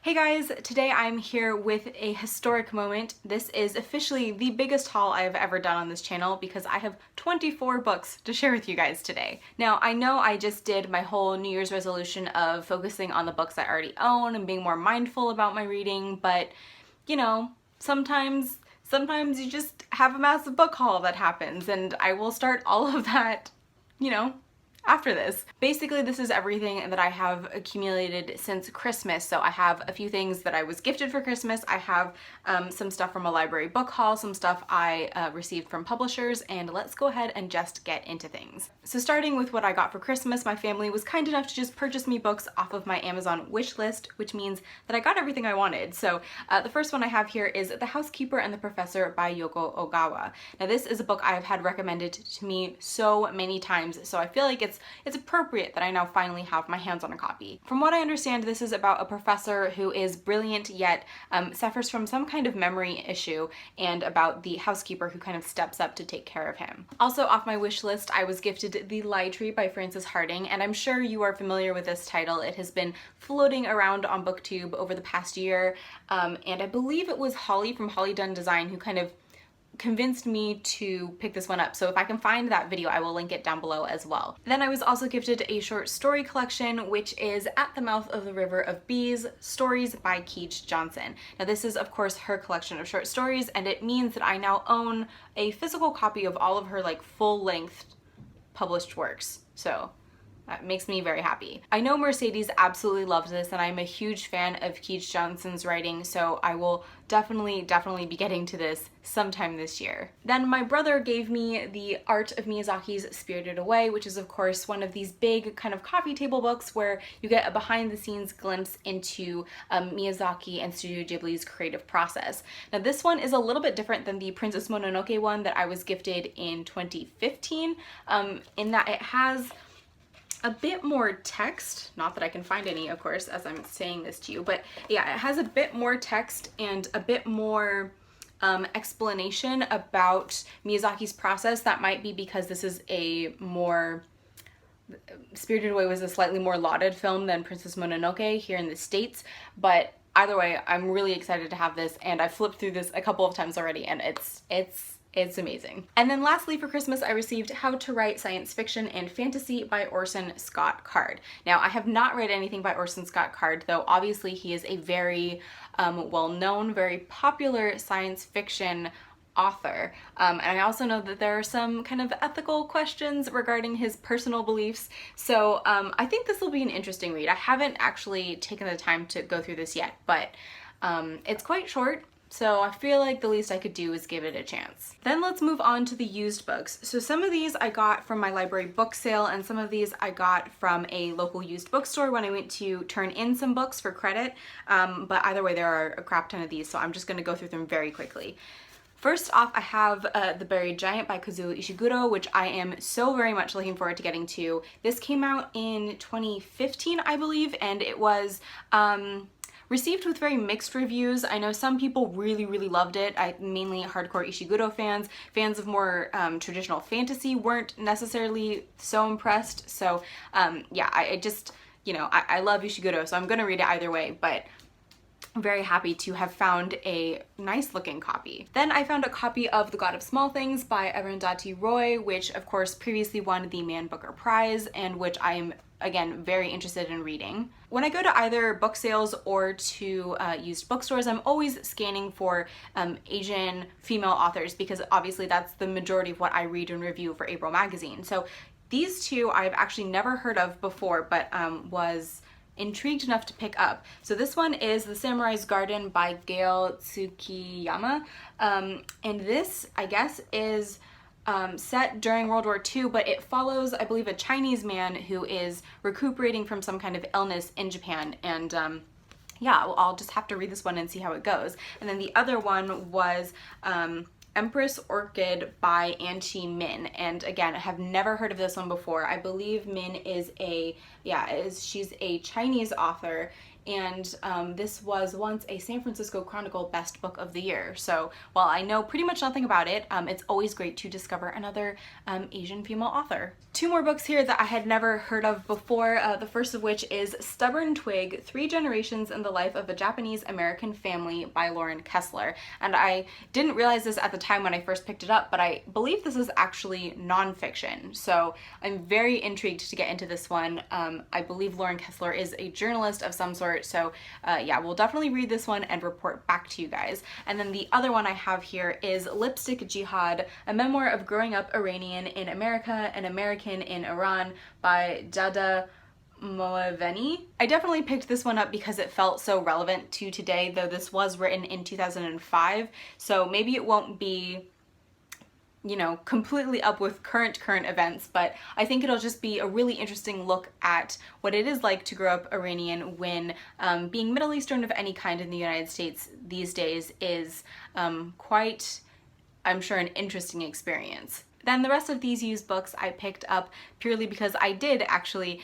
Hey guys, today I'm here with a historic moment. This is officially the biggest haul I've ever done on this channel because I have 24 books to share with you guys today. Now, I know I just did my whole New Year's resolution of focusing on the books I already own and being more mindful about my reading, but you know, sometimes you just have a massive book haul that happens, and I will start all of that, after this. Basically, this is everything that I have accumulated since Christmas. So I have a few things that I was gifted for Christmas. I have some stuff from a library book haul, some stuff I received from publishers, and let's go ahead and just get into things. So starting with what I got for Christmas, my family was kind enough to just purchase me books off of my Amazon wish list, which means that I got everything I wanted. So the first one I have here is The Housekeeper and the Professor by Yoko Ogawa. Now this is a book I have had recommended to me so many times, so I feel like it's appropriate that I now finally have my hands on a copy. From what I understand, this is about a professor who is brilliant yet suffers from some kind of memory issue, and about the housekeeper who kind of steps up to take care of him. Also off my wish list, I was gifted The Lie Tree by Frances Hardinge, and I'm sure you are familiar with this title. It has been floating around on BookTube over the past year, and I believe it was Holly from Holly Dunn Design who kind of convinced me to pick this one up. So if I can find that video, I will link it down below as well. Then I was also gifted a short story collection, which is At the Mouth of the River of Bees, Stories by Keach Johnson. Now this is of course her collection of short stories, and it means that I now own a physical copy of all of her full-length published works. So that makes me very happy. I know Mercedes absolutely loves this, and I'm a huge fan of Keach Johnson's writing, so I will definitely be getting to this sometime this year. Then my brother gave me The Art of Miyazaki's Spirited Away, which is of course one of these big kind of coffee table books where you get a behind-the-scenes glimpse into Miyazaki and Studio Ghibli's creative process. Now this one is a little bit different than the Princess Mononoke one that I was gifted in 2015, in that it has a bit more text, not that I can find any, of course, as I'm saying this to you, but yeah, it has a bit more text and a bit more explanation about Miyazaki's process. That might be because this is a more, Spirited Away was a slightly more lauded film than Princess Mononoke here in the States, but either way, I'm really excited to have this, and I flipped through this a couple of times already, and it's amazing. And then lastly for Christmas, I received How to Write Science Fiction and Fantasy by Orson Scott Card. Now, I have not read anything by Orson Scott Card, though obviously he is a very well-known, very popular science fiction author. And I also know that there are some kind of ethical questions regarding his personal beliefs, so I think this will be an interesting read. I haven't actually taken the time to go through this yet, but it's quite short, so I feel like the least I could do is give it a chance. Then let's move on to the used books. So some of these I got from my library book sale, and some of these I got from a local used bookstore when I went to turn in some books for credit. But either way, there are a crap ton of these, so I'm just gonna go through them very quickly. First off, I have The Buried Giant by Kazuo Ishiguro, which I am so very much looking forward to getting to. This came out in 2015, I believe, and it was received with very mixed reviews. I know some people really loved it. Mainly hardcore Ishiguro fans. Fans of more traditional fantasy weren't necessarily so impressed. So yeah, I just, I love Ishiguro, so I'm gonna read it either way, but I'm very happy to have found a nice looking copy. Then I found a copy of The God of Small Things by Arundhati Roy, which of course previously won the Man Booker Prize, and which I am again very interested in reading. When I go to either book sales or to used bookstores, I'm always scanning for Asian female authors, because obviously that's the majority of what I read and review for April magazine. So these two I've actually never heard of before, but was intrigued enough to pick up. So this one is The Samurai's Garden by Gail Tsukiyama, and this, I guess, is set during World War II, but it follows, I believe, a Chinese man who is recuperating from some kind of illness in Japan, and yeah, I'll just have to read this one and see how it goes. And then the other one was Empress Orchid by Anchi Min, and again, I have never heard of this one before. I believe Min is she's a Chinese author, and this was once a San Francisco Chronicle Best Book of the Year. So while I know pretty much nothing about it, it's always great to discover another Asian female author. Two more books here that I had never heard of before, the first of which is Stubborn Twig, 3 Generations in the Life of a Japanese-American Family by Lauren Kessler. And I didn't realize this at the time when I first picked it up, but I believe this is actually nonfiction. So I'm very intrigued to get into this one. I believe Lauren Kessler is a journalist of some sort, so yeah, we'll definitely read this one and report back to you guys. And then the other one I have here is Lipstick Jihad, a memoir of growing up Iranian in America and American in Iran by Jada Moaveni. I definitely picked this one up because it felt so relevant to today, though this was written in 2005, so maybe it won't be, you know, completely up with current events, but I think it'll just be a really interesting look at what it is like to grow up Iranian when being Middle Eastern of any kind in the United States these days is quite, I'm sure, an interesting experience. Then the rest of these used books I picked up purely because I did actually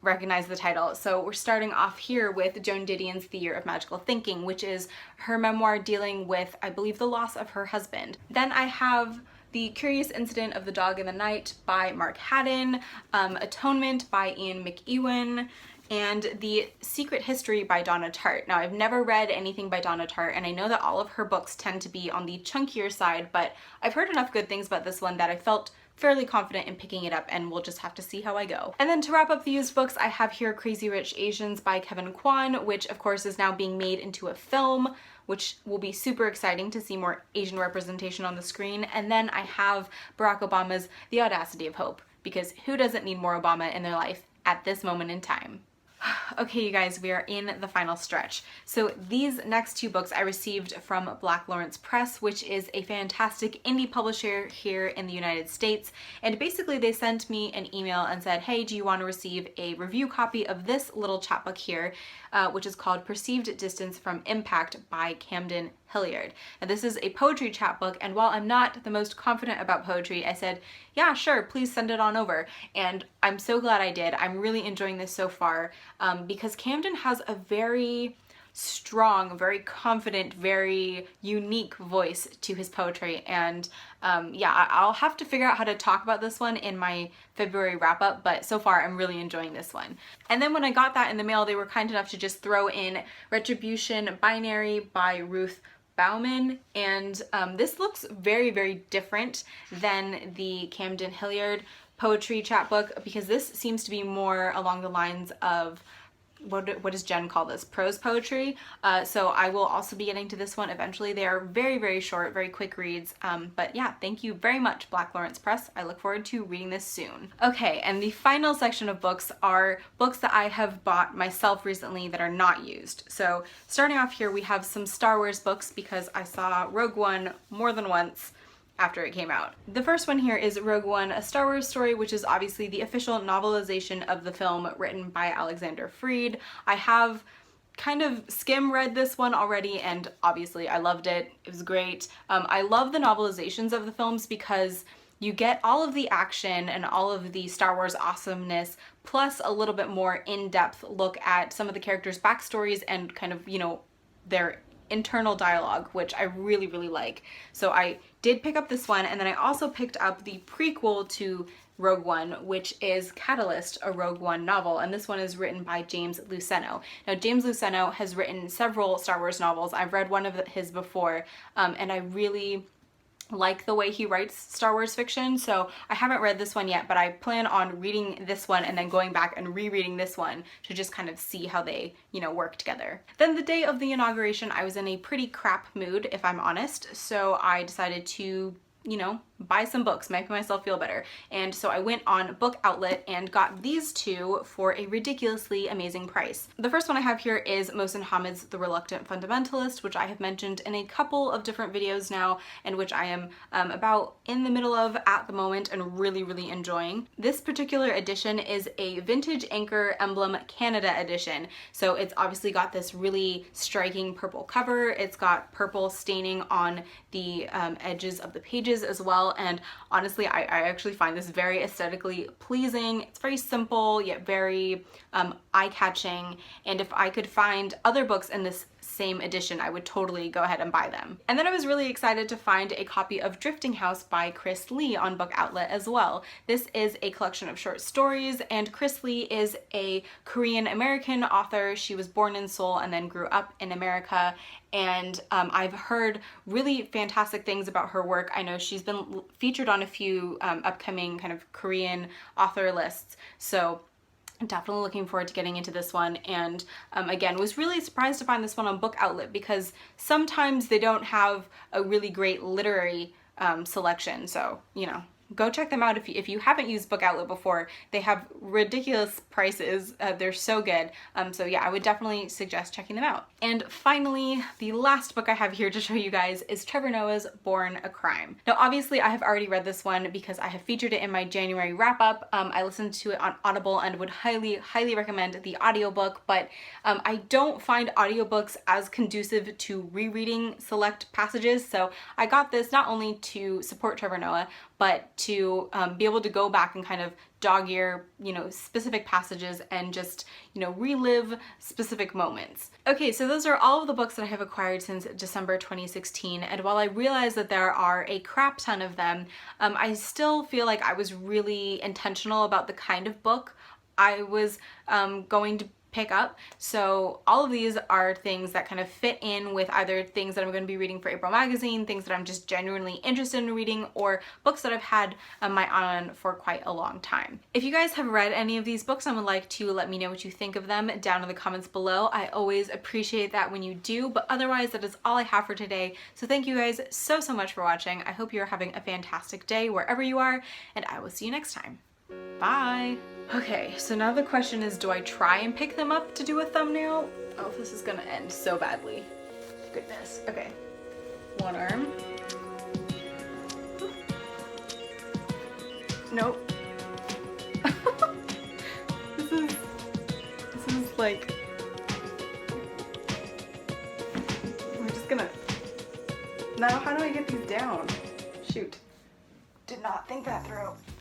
recognize the title. So we're starting off here with Joan Didion's The Year of Magical Thinking, which is her memoir dealing with, I believe, the loss of her husband. Then I have The Curious Incident of the Dog in the Night by Mark Haddon, Atonement by Ian McEwan, and The Secret History by Donna Tartt. Now, I've never read anything by Donna Tartt, and I know that all of her books tend to be on the chunkier side, but I've heard enough good things about this one that I felt fairly confident in picking it up, and we'll just have to see how I go. And then to wrap up the used books, I have here Crazy Rich Asians by Kevin Kwan, which of course is now being made into a film, which will be super exciting to see more Asian representation on the screen. And then I have Barack Obama's The Audacity of Hope, because who doesn't need more Obama in their life at this moment in time? Okay, you guys, we are in the final stretch. So these next 2 books I received from Black Lawrence Press, which is a fantastic indie publisher here in the United States. And basically they sent me an email and said, hey, do you want to receive a review copy of this little chapbook here, which is called Perceived Distance from Impact by Camden Hilliard. Now this is a poetry chapbook, and while I'm not the most confident about poetry, I said, yeah, sure, please send it on over. And I'm so glad I did. I'm really enjoying this so far because Camden has a very strong, very confident, very unique voice to his poetry, and yeah, I'll have to figure out how to talk about this one in my February wrap-up, but so far I'm really enjoying this one. And then when I got that in the mail, they were kind enough to just throw in Retribution Binary by Ruth Bauman, and this looks very, very different than the Camden Hilliard poetry chapbook, because this seems to be more along the lines of what does Jen call this? Prose poetry. So I will also be getting to this one eventually. They are very, very short, very quick reads. But yeah, thank you very much, Black Lawrence Press. I look forward to reading this soon. Okay, and the final section of books are books that I have bought myself recently that are not used. So starting off here, we have some Star Wars books because I saw Rogue One more than once after it came out. The first one here is Rogue One, A Star Wars Story, which is obviously the official novelization of the film written by Alexander Freed. I have kind of skim read this one already, and obviously I loved it. It was great. I love the novelizations of the films because you get all of the action and all of the Star Wars awesomeness, plus a little bit more in-depth look at some of the characters' backstories and kind of, you know, their internal dialogue, which I really, really like. So I did pick up this one, and then I also picked up the prequel to Rogue One, which is Catalyst, a Rogue One novel, and this one is written by James Luceno. Now, James Luceno has written several Star Wars novels. I've read one of his before, and I really like the way he writes Star Wars fiction, so I haven't read this one yet, but I plan on reading this one and then going back and rereading this one to just kind of see how they, you know, work together. Then the day of the inauguration, I was in a pretty crap mood, if I'm honest, so I decided to, you know, buy some books, make myself feel better. And so I went on BookOutlet and got these 2 for a ridiculously amazing price. The first one I have here is Mohsin Hamid's The Reluctant Fundamentalist, which I have mentioned in a couple of different videos now, and which I am about in the middle of at the moment and really, really enjoying. This particular edition is a Vintage Anchor Emblem Canada edition. So it's obviously got this really striking purple cover. It's got purple staining on the edges of the pages as well. well, and honestly I actually find this very aesthetically pleasing. It's very simple yet very eye-catching, and if I could find other books in this same edition, I would totally go ahead and buy them. And then I was really excited to find a copy of Drifting House by Chris Lee on BookOutlet as well. This is a collection of short stories, and Chris Lee is a Korean American author. She was born in Seoul and then grew up in America, and I've heard really fantastic things about her work. I know she's been featured on a few upcoming kind of Korean author lists, so I'm definitely looking forward to getting into this one. And again, was really surprised to find this one on BookOutlet, because sometimes they don't have a really great literary selection. So, you know, go check them out if you haven't used BookOutlet before. They have ridiculous prices. They're so good. So yeah, I would definitely suggest checking them out. And finally, the last book I have here to show you guys is Trevor Noah's Born a Crime. Now, obviously I have already read this one because I have featured it in my January wrap-up. I listened to it on Audible and would highly recommend the audiobook, but I don't find audiobooks as conducive to rereading select passages. So I got this not only to support Trevor Noah, but to be able to go back and kind of dog-ear, you know, specific passages and just, you know, relive specific moments. Okay, so those are all of the books that I have acquired since December 2016, and while I realize that there are a crap ton of them, I still feel like I was really intentional about the kind of book I was going to pick up. So all of these are things that kind of fit in with either things that I'm going to be reading for April magazine, things that I'm just genuinely interested in reading, or books that I've had my eye on for quite a long time. If you guys have read any of these books and would like to let me know what you think of them down in the comments below, I always appreciate that when you do, but otherwise that is all I have for today. So thank you guys so much for watching. I hope you're having a fantastic day wherever you are, and I will see you next time. Bye! Okay, so now the question is, do I try and pick them up to do a thumbnail? Oh, this is gonna end so badly. Goodness. Okay. One arm. Nope. This is like... We're just gonna... Now, how do I get these down? Shoot. Did not think that through.